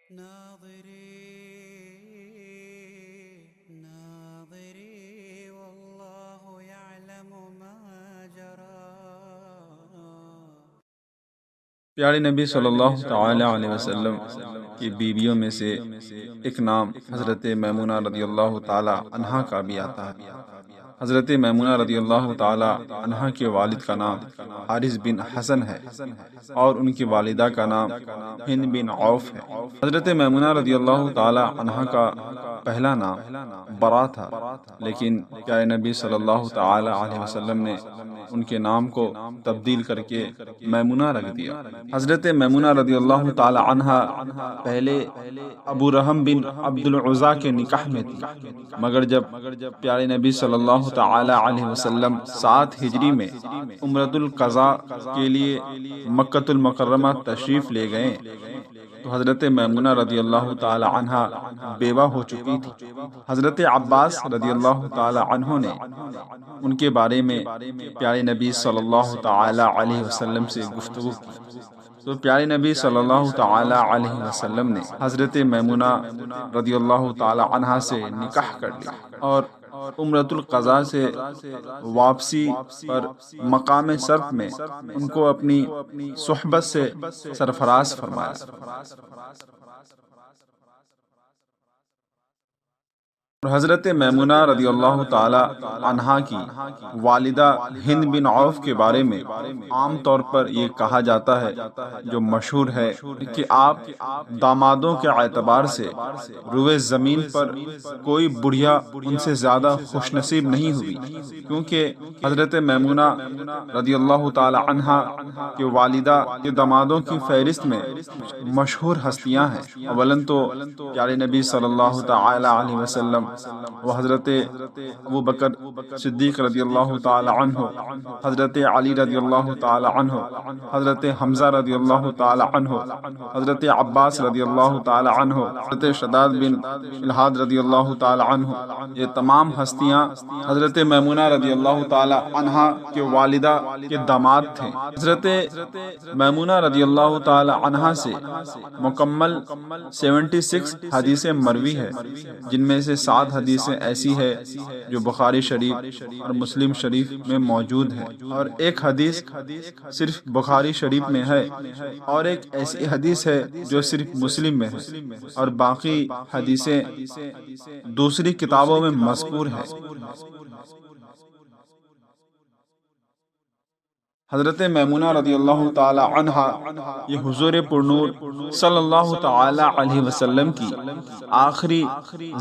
ناظري والله يعلم ما جرى. پیارے نبی صلی اللہ تعالی علیہ وسلم کی بیویوں میں سے ایک نام حضرت میمونہ رضی اللہ تعالی عنہا کا بھی آتا ہے۔ حضرت میمونہ رضی اللہ تعالی عنہا کے والد کا نام حارث بن حسن ہے اور ان کی والدہ کا نام ہند بن عوف ہے۔ حضرت میمونہ رضی اللہ تعالی عنہا کا پہلا نام برا تھا، لیکن پیارے نبی صلی اللہ تعالی علیہ وسلم نے ان کے نام کو تبدیل کر کے میمونہ رکھ دیا۔ حضرت میمونہ رضی اللہ تعالی عنہا پہلے ابو رحم بن عبد العزیٰ کے نکاح میں تھی، مگر جب پیارے نبی صلی اللہ تعالی علیہ وسلم 7 ہجری میں عمرۃ القضاء کے لیے مکۃ المکرمہ تشریف لے گئے تو حضرت میمونہ رضی اللہ تعالی عنہا بیوہ ہو چکی تھی۔ حضرت عباس رضی اللہ تعالی عنہ نے ان کے بارے میں پیارے نبی صلی اللہ تعالی علیہ وسلم سے گفتگو کی تو پیارے نبی صلی اللہ تعالی علیہ وسلم نے حضرت میمونہ رضی اللہ تعالی عنہا سے نکاح کر لیا اور عمرۃ القضاء سے واپسی پر مقام صرف میں ان کو اپنی صحبت سے سرفراز فرمایا۔ اور حضرت میمونہ رضی اللہ تعالی عنہا کی والدہ ہند بن عوف کے بارے میں عام طور پر یہ کہا جاتا ہے، جو مشہور ہے، کہ آپ دامادوں کے اعتبار سے روئے زمین پر کوئی بڑھیا ان سے زیادہ خوش نصیب نہیں ہوئی، کیونکہ حضرت میمونہ رضی اللہ تعالی عنہا کے والدہ کے دامادوں کی فہرست میں مشہور ہستیاں ہیں۔ اولن تو پیارے نبی صلی اللہ تعالی علیہ وسلم وہ حضرت ابو بکر صدیق رضی اللہ تعالی عنہ، حضرت علی رضی اللہ تعالی عنہ، حضرت حمزہ رضی اللہ تعالی عنہ، حضرت عباس رضی اللہ تعالی عنہ، حضرت شداد بن الہاد رضی اللہ تعالی عنہ، یہ تمام ہستیاں حضرت میمونہ رضی اللہ تعالی عنہا کے والدہ کے داماد تھے۔ حضرت میمونہ رضی اللہ تعالی عنہا سے مکمل 76 حدیثیں مروی ہے، جن میں سے 7 حدیثیں ایسی ہے جو بخاری شریف اور مسلم شریف میں موجود ہے، اور ایک حدیث صرف بخاری شریف میں ہے، اور ایک ایسی حدیث ہے جو صرف مسلم میں ہے، اور باقی حدیثیں دوسری کتابوں میں مذکور ہے۔ حضرت میمونہ رضی اللہ تعالی عنہا یہ حضور پرنور صلی اللہ تعالی علیہ وسلم کی آخری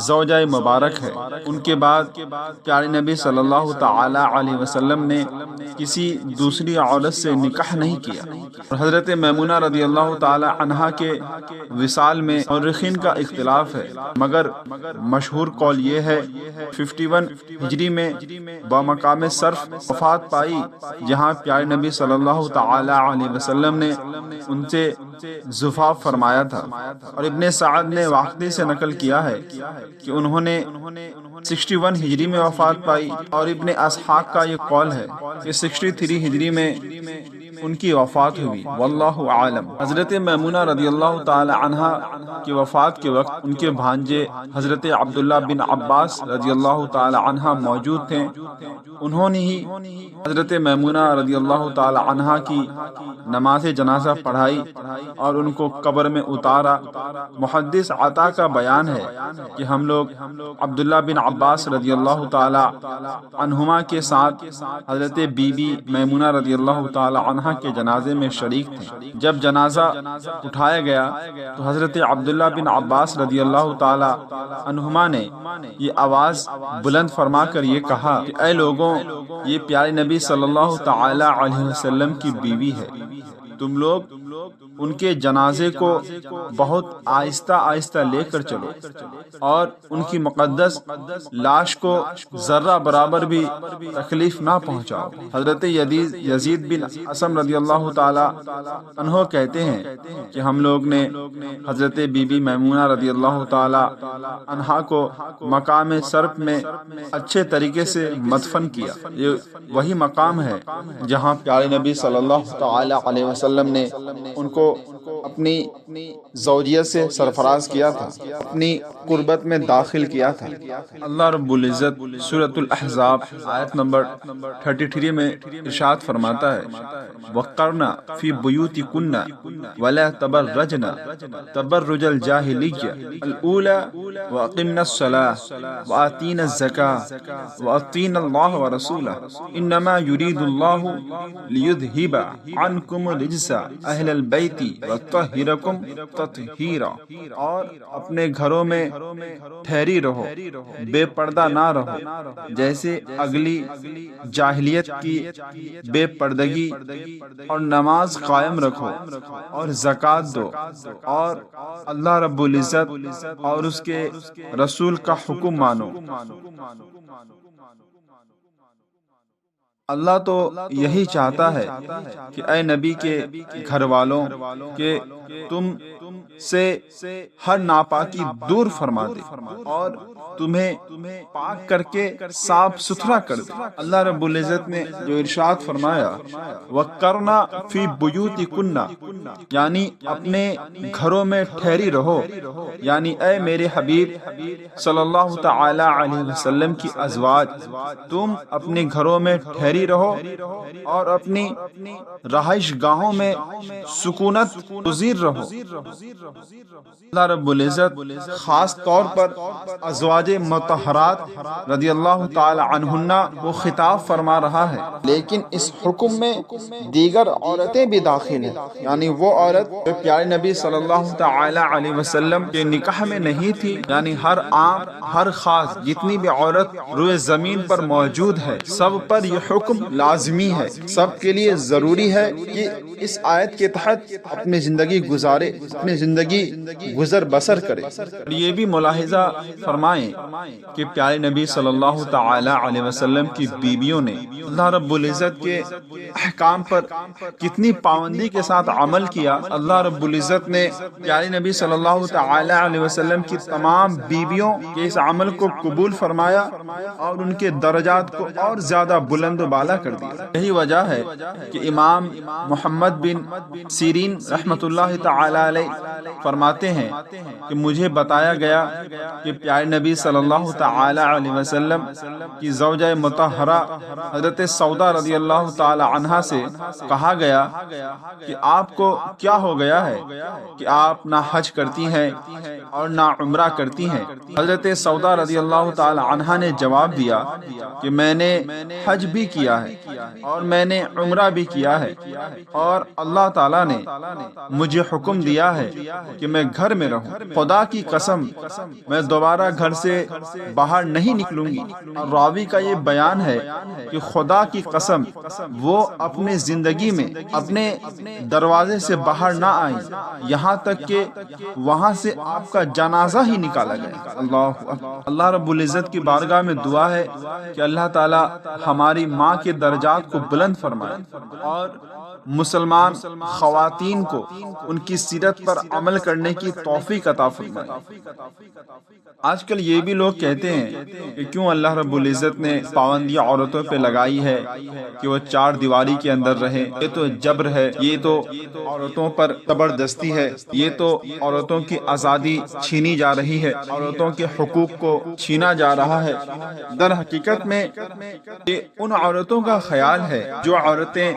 زوجہ مبارک ہے۔ ان کے بعد پیارے نبی صلی اللہ تعالی علیہ وسلم نے کسی دوسری عورت سے نکاح نہیں کیا، اور حضرت میمونہ رضی اللہ تعالی عنہا کے وصال میں مورخین کا اختلاف ہے، مگر مشہور قول یہ ہے 51 ہجری میں بمقام صرف وفات پائی، جہاں پیارے نبی صلی اللہ تعالی علیہ وسلم نے ان سے زفاف فرمایا تھا، اور ابن سعد نے واقعی سے نقل کیا ہے کہ انہوں نے 61 ہجری میں وفات پائی، اور ابن اسحاق کا یہ قول ہے کہ 63 ہجری میں ان کی وفات ہوئی، واللہ عالم۔ حضرت میمونہ رضی اللہ تعالی عنہا کی وفات کے وقت ان کے بھانجے حضرت عبداللہ بن عباس رضی اللہ تعالی عنہ موجود تھے۔ انہوں نے ہی حضرت میمونہ رضی اللہ تعالی عنہا کی نماز جنازہ پڑھائی اور ان کو قبر میں اتارا۔ محدث عطا کا بیان ہے کہ ہم لوگ عبداللہ بن عباس رضی اللہ تعالی عنہما کے ساتھ حضرت بی بی میمونہ رضی اللہ تعالی عنہا کے جنازے میں شریک تھے۔ جب جنازہ اٹھایا گیا تو حضرت عبداللہ بن عباس رضی اللہ تعالی عنہما نے یہ آواز بلند فرما کر یہ کہا کہ اے لوگوں، یہ پیارے نبی صلی اللہ تعالی علیہ وسلم کی بیوی ہے، تم لوگ ان کے جنازے کو بہت آہستہ آہستہ لے کر چلو اور ان کی مقدس لاش کو ذرہ برابر بھی تکلیف نہ پہنچاؤ۔ حضرت یزید بن اسم رضی اللہ تعالی عنہ کہتے ہیں کہ ہم لوگ نے حضرت بی بی میمونہ رضی اللہ تعالی عنہا کو مقام صرف میں اچھے طریقے سے مدفن کیا۔ یہ وہی مقام ہے جہاں پیارے نبی صلی اللہ تعالی علیہ وسلم نے ان کو اپنی زوجیت سے سرفراز کیا تھا، اپنی قربت میں داخل کیا تھا۔ اللہ رب العزت سورۃ الاحزاب آیت نمبر 33 میں ارشاد فرماتا ہے وَقَرْنَ فِي بُيُوتِكُنَّ وَلَا تَبَرَّجْنَ تَبَرُّجَ الْجَاهِلِيَّةِ الْأُولَى وَأَقِمْنَ الصَّلَاةَ وَآتِينَ الزَّكَاةَ وَأَطِيعْنَ اللَّهَ وَرَسُولَهُ إِنَّمَا يُرِيدُ اللَّهُ لِيُذْهِبَ عَنْكُمُ الرِّجْسَ أَهْلَ الْبَيْتِ وَيُطَهِّرَكُمْ تَطْهِيرًا، اور اپنے گھروں میں ٹھہری رہو، بے پردہ نہ رہو، جیسے اگلی جاہلیت کی بے پردگی، اور نماز قائم رکھو اور زکوٰۃ دو، اور اللہ رب العزت اور اس کے رسول کا حکم مانو۔ اللہ تو یہی چاہتا ہے کہ اے نبی کے گھر والوں کہ تم سے ہر ناپاکی دور فرما دے اور تمہیں پاک کر کے صاف ستھرا کر دے۔ اللہ رب العزت نے جو ارشاد فرمایا وَقَرْنَ فِي بُيُوتِكُنَّ، یعنی اپنے گھروں میں ٹھہری رہو، یعنی اے میرے حبیب صلی اللہ تعالی علیہ وسلم کی ازواج، تم اپنے گھروں میں ٹھہری رہو اور اپنی رہائش گاہوں میں سکونت پذیر رہو۔ اللہ رب العزت خاص طور پر ازواج مطہرات رضی اللہ تعالی عنہن کو خطاب فرما رہا ہے، لیکن اس حکم میں دیگر عورتیں بھی داخل ہیں، یعنی وہ عورت جو پیارے نبی صلی اللہ تعالی علیہ وسلم کے نکاح میں نہیں تھی، یعنی ہر عام ہر خاص جتنی بھی عورت روئے زمین پر موجود ہے سب پر یہ حکم لازمی ہے، سب کے لیے ضروری ہے کہ اس آیت کے تحت اپنی زندگی گزارے، اپنی زندگی گزر بسر کرے۔ یہ بھی ملاحظہ فرمائیں کہ پیارے نبی صلی اللہ تعالی علیہ وسلم کی بیویوں نے اللہ رب العزت کے احکام پر کتنی پابندی کے ساتھ عمل کیا۔ اللہ رب العزت نے پیارے نبی صلی اللہ تعالی علیہ وسلم کی تمام بیویوں کے اس عمل کو قبول فرمایا اور ان کے درجات کو اور زیادہ بلند و بالا کر دیا۔ یہی وجہ ہے کہ امام محمد بن سیرین رحمۃ اللہ تعالی علیہ فرماتے ہیں کہ مجھے بتایا گیا کہ پیارے نبی صلی اللہ تعالی علیہ وسلم کی زوجہ مطہرہ حضرت سودا رضی اللہ تعالی عنہا سے کہا گیا کہ آپ کو کیا ہو گیا ہے کہ آپ نہ حج کرتی ہیں اور نہ عمرہ کرتی ہیں؟ حضرت سودا رضی اللہ تعالی عنہا نے جواب دیا کہ میں نے حج بھی کیا ہے اور میں نے عمرہ بھی کیا ہے، اور اللہ تعالیٰ نے مجھے حکم دیا ہے کہ میں گھر میں رہوں۔ خدا کی قسم میں دوبارہ گھر سے باہر نہیں نکلوں گی۔ اور راوی کا یہ بیان ہے کہ خدا کی قسم وہ اپنے زندگی میں اپنے دروازے سے باہر نہ آئیں یہاں تک کہ وہاں سے آپ کا جنازہ ہی نکالا گیا۔ اللہ رب العزت کی بارگاہ میں دعا ہے کہ اللہ تعالیٰ ہماری ماں کے درجات کو بلند فرمائے اور مسلمان خواتین کو ان کی سیرت پر عمل کرنے کی توفیق عطا فرمائے۔ آج کل یہ بھی لوگ کہتے ہیں کہ کیوں اللہ رب العزت نے پابندی عورتوں پہ لگائی ہے کہ وہ چار دیواری کے اندر رہیں، یہ تو جبر ہے، یہ تو عورتوں پر زبردستی ہے، یہ تو عورتوں کی آزادی چھینی جا رہی ہے، عورتوں کے حقوق کو چھینا جا رہا ہے۔ در حقیقت میں یہ ان عورتوں کا خیال ہے جو عورتیں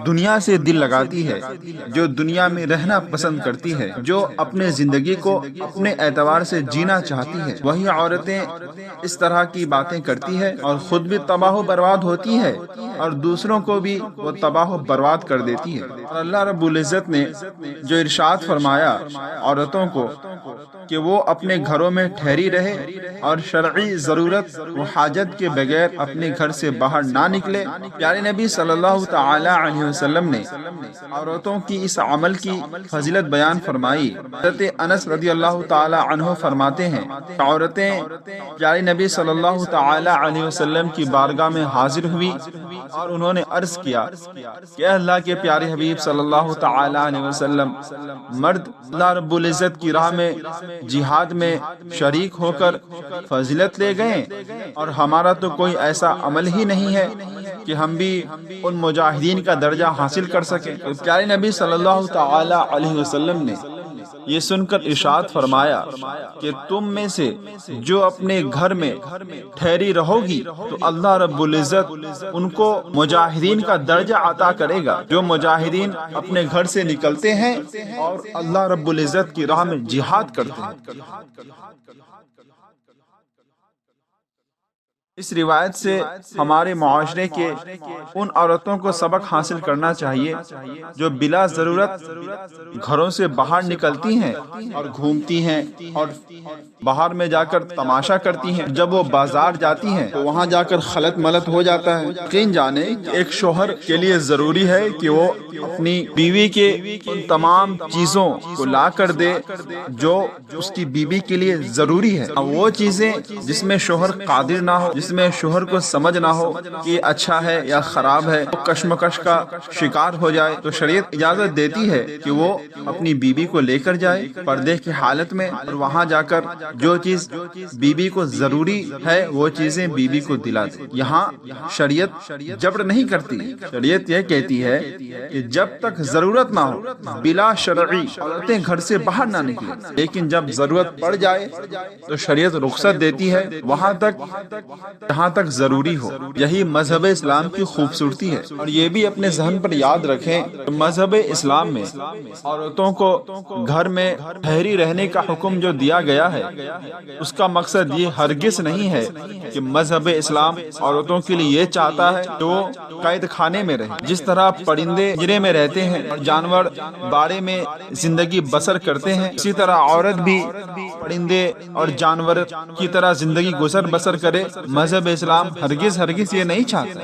دنیا سے دل لگاتی ہے، جو دنیا میں رہنا پسند کرتی ہے، جو اپنے زندگی کو اپنے اعتبار سے جینا چاہتی ہے، وہی عورتیں اس طرح کی باتیں کرتی ہے اور خود بھی تباہ و برباد ہوتی ہے اور دوسروں کو بھی وہ تباہ و برباد کر دیتی ہے۔ اور اللہ رب العزت نے جو ارشاد فرمایا عورتوں کو کہ وہ اپنے گھروں میں ٹھہری رہے اور شرعی ضرورت و حاجت کے بغیر اپنے گھر سے باہر نہ نکلے، پیارے نبی صلی اللہ تعالی علیہ وسلم نے عورتوں کی اس عمل کی فضیلت بیان فرمائی۔ حضرت انس رضی اللہ تعالی عنہ فرماتے ہیں عورتیں پیارے نبی صلی اللہ تعالی علیہ وسلم کی بارگاہ میں حاضر ہوئی اور انہوں نے عرض کیا کہ اللہ کے پیارے حبیب صلی اللہ تعالی علیہ وسلم، مرد اللہ رب العزت کی راہ میں جہاد میں شریک ہو کر فضیلت لے گئے، اور ہمارا تو کوئی ایسا عمل ہی نہیں ہے کہ ہم بھی ان مجاہدین کا درجہ حاصل کر سکیں۔ پیارے نبی صلی اللہ تعالی علیہ وسلم نے یہ سن کر ارشاد فرمایا کہ تم میں سے جو اپنے گھر میں ٹھہری رہو گی تو اللہ رب العزت ان کو مجاہدین کا درجہ عطا کرے گا۔ جو مجاہدین اپنے گھر سے نکلتے ہیں اور اللہ رب العزت کی راہ میں جہاد کرتے ہیں۔ اس روایت سے ہمارے معاشرے کے ان عورتوں کو سبق حاصل کرنا چاہیے جو بلا ضرورت گھروں سے باہر نکلتی ہیں اور گھومتی ہیں اور باہر میں جا کر تماشا کرتی ہیں۔ جب وہ بازار جاتی ہیں تو وہاں جا کر خلط ملط ہو جاتا ہے۔ یقین جانے ایک شوہر کے لیے ضروری ہے کہ وہ اپنی بیوی کے ان تمام چیزوں کو لا کر دے جو اس کی بیوی کے لیے ضروری ہے۔ وہ چیزیں جس میں شوہر قادر نہ ہو، جس میں شوہر کو سمجھ نہ ہو کہ اچھا ہے یا خراب ہے، وہ کشمکش کا شکار ہو جائے، تو شریعت اجازت دیتی ہے کہ وہ اپنی بیوی کو لے کر جائے پردے کی حالت میں، اور وہاں جا کر جو چیز بیوی کو ضروری ہے وہ چیزیں بیوی کو دلا دے۔ یہاں شریعت جبر نہیں کرتی، شریعت یہ کہتی ہے کہ جب تک ضرورت نہ ہو بلا شرعی عورتیں گھر سے باہر نہ نکلیں، لیکن جب ضرورت پڑ جائے تو شریعت رخصت دیتی ہے وہاں تک جہاں تک ضروری ہو۔ یہی مذہب اسلام کی خوبصورتی ہے۔ اور یہ بھی اپنے ذہن پر یاد رکھیں کہ مذہب اسلام میں عورتوں کو گھر میں ٹھہری رہنے کا حکم جو دیا گیا ہے، اس کا مقصد یہ ہرگز نہیں ہے کہ مذہب اسلام عورتوں کے لیے یہ چاہتا ہے کہ وہ قید خانے میں رہیں۔ جس طرح پرندے پنجرے میں رہتے ہیں اور جانور باڑے میں زندگی بسر کرتے ہیں، اسی طرح عورت بھی پرندے اور جانور کی طرح زندگی گزر بسر کرے۔ مذہب اسلام ہرگز یہ نہیں چاہتا،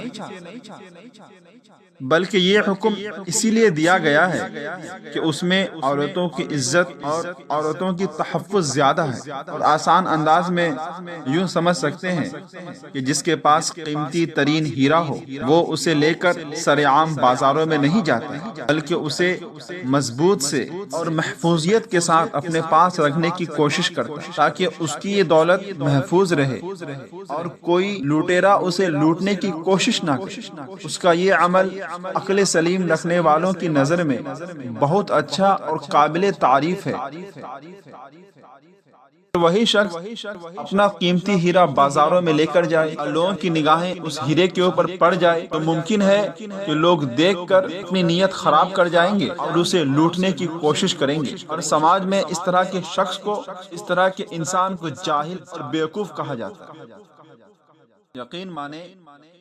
بلکہ یہ حکم اسی لیے دیا گیا ہے کہ اس میں عورتوں کی عزت اور عورتوں کی تحفظ زیادہ ہے۔ اور آسان انداز میں یوں سمجھ سکتے ہیں کہ جس کے پاس قیمتی ترین ہیرا ہو وہ اسے لے کر سر عام بازاروں میں نہیں جاتا، بلکہ اسے مضبوط سے اور محفوظیت کے ساتھ اپنے پاس رکھنے کی کوشش کرتا ہے تاکہ اس کی یہ دولت محفوظ رہے اور کوئی لوٹیرا اسے لوٹنے کی کوشش نہ کرے۔ اس کا یہ عمل عقل سلیم رکھنے والوں کی نظر میں بہت اچھا اور قابل تعریف ہے۔ وہی شخص اپنا قیمتی ہیرا بازاروں میں لے کر جائے، لوگوں کی نگاہیں اس ہیرے کے اوپر پڑ جائے تو ممکن ہے کہ لوگ دیکھ کر اپنی نیت خراب کر جائیں گے اور اسے لوٹنے کی کوشش کریں گے، اور سماج میں اس طرح کے شخص کو، اس طرح کے انسان کو جاہل اور بیوقوف کہا جاتا ہے۔ یقین مانے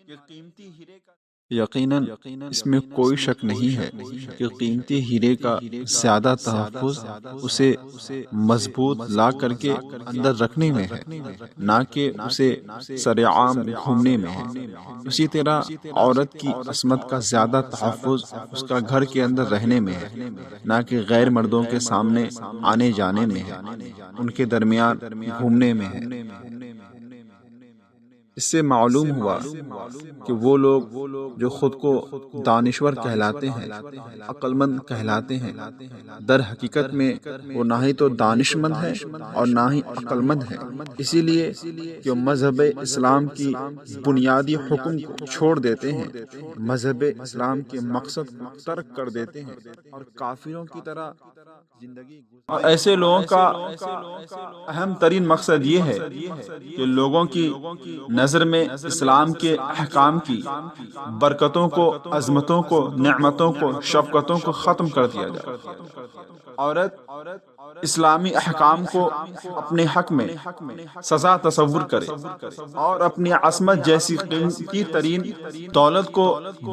کہ قیمتی ہیرے کا یقیناً اس میں کوئی شک نہیں ہے کہ قیمتی ہیرے کا زیادہ تحفظ اسے مضبوط لا کر کے اندر رکھنے میں ہے، نہ کہ اسے سر عام گھومنے میں ہے۔ اسی طرح عورت کی عصمت کا زیادہ تحفظ اس کا گھر کے اندر رہنے میں ہے، نہ کہ غیر مردوں کے سامنے آنے جانے میں ہے، ان کے درمیان گھومنے میں ہے۔ اس سے معلوم ہوا کہ وہ لوگ جو خود کو دانشور کہلاتے ہیں، عقل مند کہلاتے ہیں، در حقیقت میں وہ نہ ہی تو دانش مند ہے اور نہ ہی عقل مند ہے، اسی لیے کہ مذہب اسلام کی بنیادی حکم کو چھوڑ دیتے ہیں، مذہب اسلام کے مقصد کو ترک کر دیتے ہیں اور کافروں کی طرح زندگی۔ اور ایسے لوگوں کا اہم ترین مقصد یہ ہے کہ لوگوں کی نظر میں اسلام کے احکام کی برکتوں کو، عظمتوں کو، نعمتوں کو، شفقتوں کو ختم کر دیا جائے۔ عورت اسلامی احکام کو اپنے حق میں سزا تصور کرے اور اپنی عصمت جیسی قیمتی ترین دولت کو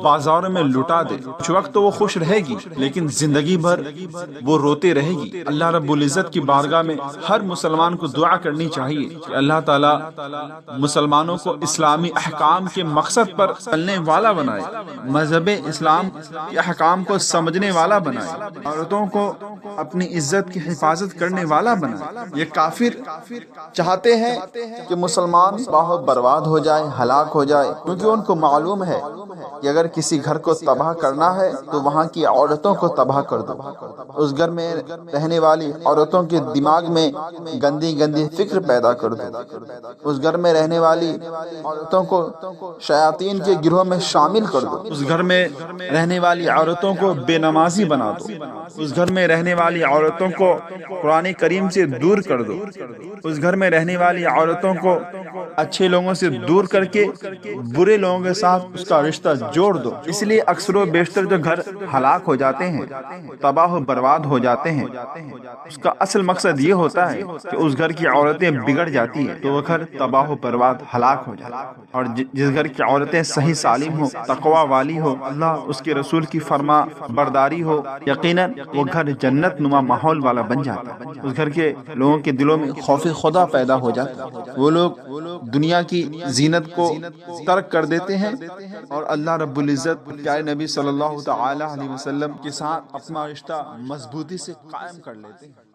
بازاروں میں لٹا دے، کچھ وقت تو وہ خوش رہے گی لیکن زندگی بھر وہ روتے رہے گی۔ اللہ رب العزت کی بارگاہ میں ہر مسلمان کو دعا کرنی چاہیے کہ اللہ تعالیٰ مسلمانوں کو اسلامی احکام کے مقصد پر چلنے والا بنائے، مذہب اسلام کے احکام کو سمجھنے والا بنائے، عورتوں کو اپنی عزت کی حفاظت حفاظت کرنے والا بنا۔ یہ کافر چاہتے ہیں کہ مسلمان باہر برباد ہو جائے، ہلاک ہو جائے، کیونکہ ان کو معلوم ہے کہ اگر کسی گھر کو تباہ کرنا ہے تو وہاں کی عورتوں کو تباہ کر دو، اس گھر میں رہنے والی عورتوں کے دماغ میں گندی گندی فکر پیدا کر دو، اس گھر میں رہنے والی عورتوں کو شیاطین کے گروہ میں شامل کر دو، اس گھر میں رہنے والی عورتوں کو بے نمازی بنا دو، اس گھر میں رہنے والی عورتوں کو قرآن کریم سے دور کر دو، اس گھر میں رہنے والی عورتوں کو اچھے لوگوں سے دور کر کے برے لوگوں کے ساتھ اس کا رشتہ جوڑ دو۔ اس لیے اکثر و بیشتر جو گھر ہلاک ہو جاتے ہیں، تباہ و برباد ہو جاتے ہیں، اس کا اصل مقصد یہ ہوتا ہے کہ اس گھر کی عورتیں بگڑ جاتی ہیں تو وہ گھر تباہ و برباد ہلاک ہو جاتا ہے۔ اور جس گھر کی عورتیں صحیح سالم ہو، تقوی والی ہو، اللہ اس کے رسول کی فرما برداری ہو، یقیناً وہ گھر جنت نما ماحول والا بن جاتا ہے۔ اس گھر کے لوگوں کے دلوں میں خوف خدا پیدا ہو جاتا ہے، وہ لوگ دنیا کی زینت کو ترک کر دیتے ہیں اور اللہ رب العزت پیارے نبی صلی اللہ تعالی علیہ وسلم کے ساتھ اپنا رشتہ مضبوطی سے قائم کر لیتے ہیں۔